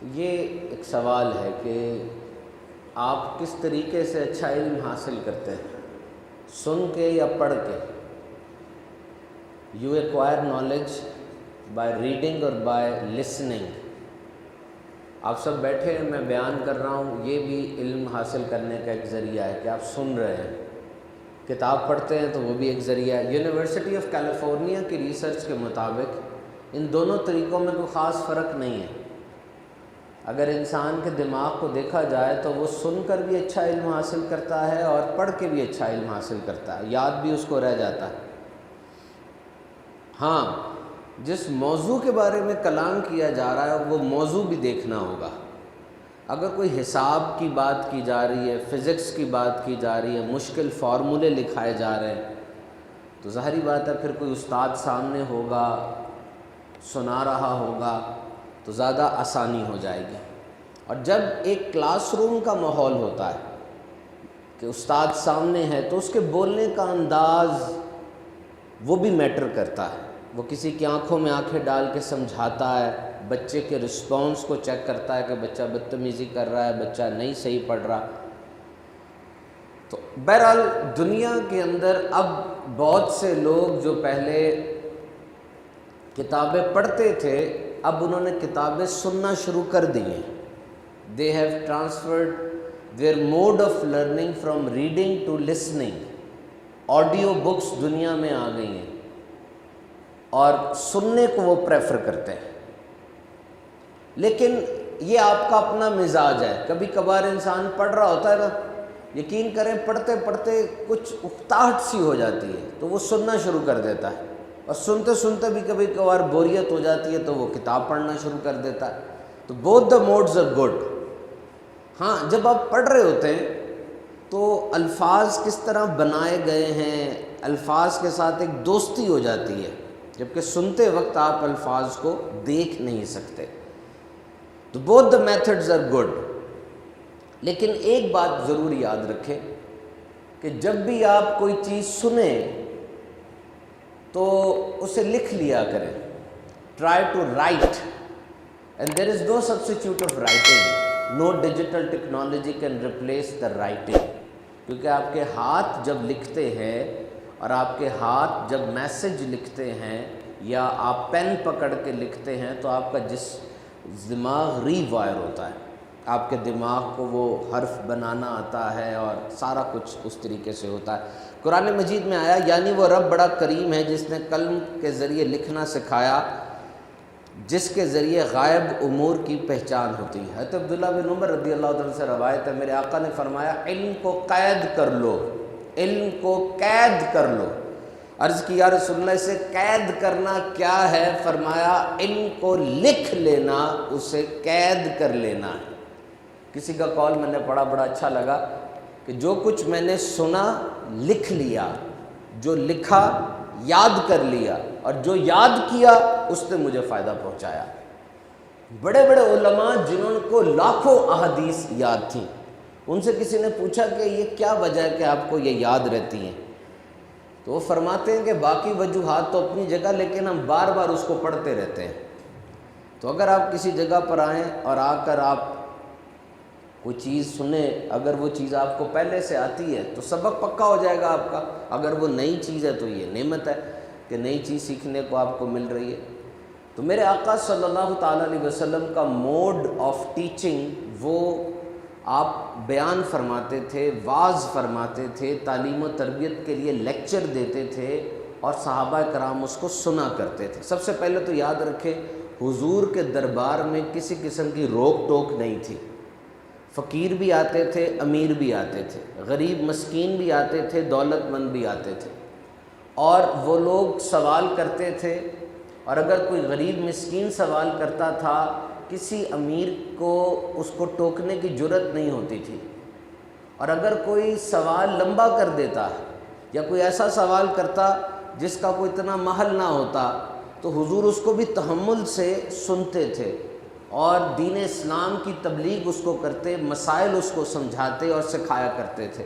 تو یہ ایک سوال ہے کہ آپ کس طریقے سے اچھا علم حاصل کرتے ہیں، سن کے یا پڑھ کے؟ You acquire knowledge by reading اور بائی لسننگ۔ آپ سب بیٹھے ہیں، میں بیان کر رہا ہوں، یہ بھی علم حاصل کرنے کا ایک ذریعہ ہے کہ آپ سن رہے ہیں۔ کتاب پڑھتے ہیں تو وہ بھی ایک ذریعہ ہے۔ یونیورسٹی آف کیلیفورنیا کی ریسرچ کے مطابق ان دونوں طریقوں میں کوئی خاص فرق نہیں ہے۔ اگر انسان کے دماغ کو دیکھا جائے تو وہ سن کر بھی اچھا علم حاصل کرتا ہے اور پڑھ کے بھی اچھا علم حاصل کرتا ہے، یاد بھی اس کو رہ جاتا ہے۔ ہاں، جس موضوع کے بارے میں کلام کیا جا رہا ہے وہ موضوع بھی دیکھنا ہوگا۔ اگر کوئی حساب کی بات کی جا رہی ہے، فزکس کی بات کی جا رہی ہے، مشکل فارمولے لکھائے جا رہے ہیں، تو ظاہری بات ہے پھر کوئی استاد سامنے ہوگا، سنا رہا ہوگا تو زیادہ آسانی ہو جائے گی۔ اور جب ایک کلاس روم کا ماحول ہوتا ہے کہ استاد سامنے ہے تو اس کے بولنے کا انداز وہ بھی میٹر کرتا ہے۔ وہ کسی کی آنکھوں میں آنکھیں ڈال کے سمجھاتا ہے، بچے کے رسپانس کو چیک کرتا ہے کہ بچہ بدتمیزی کر رہا ہے، بچہ نہیں صحیح پڑھ رہا۔ تو بہرحال دنیا کے اندر اب بہت سے لوگ جو پہلے کتابیں پڑھتے تھے، اب انہوں نے کتابیں سننا شروع کر دی ہیں۔ They have transferred their mode of learning from reading to listening۔ Audio books دنیا میں آ گئی ہیں اور سننے کو وہ پریفر کرتے ہیں۔ لیکن یہ آپ کا اپنا مزاج ہے۔ کبھی کبھار انسان پڑھ رہا ہوتا ہے نا، یقین کریں پڑھتے پڑھتے کچھ اکتاہٹ سی ہو جاتی ہے تو وہ سننا شروع کر دیتا ہے، اور سنتے سنتے بھی کبھی کبھار بوریت ہو جاتی ہے تو وہ کتاب پڑھنا شروع کر دیتا ہے۔ تو both the modes are good۔ ہاں، جب آپ پڑھ رہے ہوتے ہیں تو الفاظ کس طرح بنائے گئے ہیں، الفاظ کے ساتھ ایک دوستی ہو جاتی ہے، جبکہ سنتے وقت آپ الفاظ کو دیکھ نہیں سکتے۔ تو both the methods are good۔ لیکن ایک بات ضرور یاد رکھیں کہ جب بھی آپ کوئی چیز سنیں تو اسے لکھ لیا کریں۔ Try to write and there is no substitute of writing۔ No digital technology can replace the writing۔ کیونکہ آپ کے ہاتھ جب لکھتے ہیں اور آپ کے ہاتھ جب میسج لکھتے ہیں یا آپ پین پکڑ کے لکھتے ہیں تو آپ کا دماغ ری وائر ہوتا ہے، آپ کے دماغ کو وہ حرف بنانا آتا ہے اور سارا کچھ اس طریقے سے ہوتا ہے۔ قرآن مجید میں آیا یعنی وہ رب بڑا کریم ہے جس نے قلم کے ذریعے لکھنا سکھایا، جس کے ذریعے غائب امور کی پہچان ہوتی ہے۔ حضرت عبداللہ بن عمر رضی اللہ عنہ سے روایت ہے، میرے آقا نے فرمایا علم کو قید کر لو، علم کو قید کر لو۔ عرض کی یا رسول اللہ اسے قید کرنا کیا ہے؟ فرمایا علم کو لکھ لینا اسے قید کر لینا ہے۔ کسی کا قول میں نے پڑھا، بڑا اچھا لگا کہ جو کچھ میں نے سنا لکھ لیا، جو لکھا یاد کر لیا، اور جو یاد کیا اس نے مجھے فائدہ پہنچایا۔ بڑے بڑے علماء جنہوں کو لاکھوں احادیث یاد تھیں، ان سے کسی نے پوچھا کہ یہ کیا وجہ ہے کہ آپ کو یہ یاد رہتی ہیں؟ تو وہ فرماتے ہیں کہ باقی وجوہات تو اپنی جگہ، لیکن ہم بار بار اس کو پڑھتے رہتے ہیں۔ تو اگر آپ کسی جگہ پر آئیں اور آ کر آپ کوئی چیز سنیں، اگر وہ چیز آپ کو پہلے سے آتی ہے تو سبق پکا ہو جائے گا آپ کا۔ اگر وہ نئی چیز ہے تو یہ نعمت ہے کہ نئی چیز سیکھنے کو آپ کو مل رہی ہے۔ تو میرے آقا صلی اللہ تعالیٰ علیہ وسلم کا موڈ آف ٹیچنگ، وہ آپ بیان فرماتے تھے، واعظ فرماتے تھے، تعلیم و تربیت کے لیے لیکچر دیتے تھے اور صحابہ کرام اس کو سنا کرتے تھے۔ سب سے پہلے تو یاد رکھیں حضور کے دربار میں کسی قسم کی روک ٹوک نہیں تھی۔ فقیر بھی آتے تھے، امیر بھی آتے تھے، غریب مسکین بھی آتے تھے، دولت مند بھی آتے تھے، اور وہ لوگ سوال کرتے تھے۔ اور اگر کوئی غریب مسکین سوال کرتا تھا، کسی امیر کو اس کو ٹوکنے کی جرت نہیں ہوتی تھی۔ اور اگر کوئی سوال لمبا کر دیتا یا کوئی ایسا سوال کرتا جس کا کوئی اتنا محل نہ ہوتا تو حضور اس کو بھی تحمل سے سنتے تھے اور دین اسلام کی تبلیغ اس کو کرتے، مسائل اس کو سمجھاتے اور سکھایا کرتے تھے۔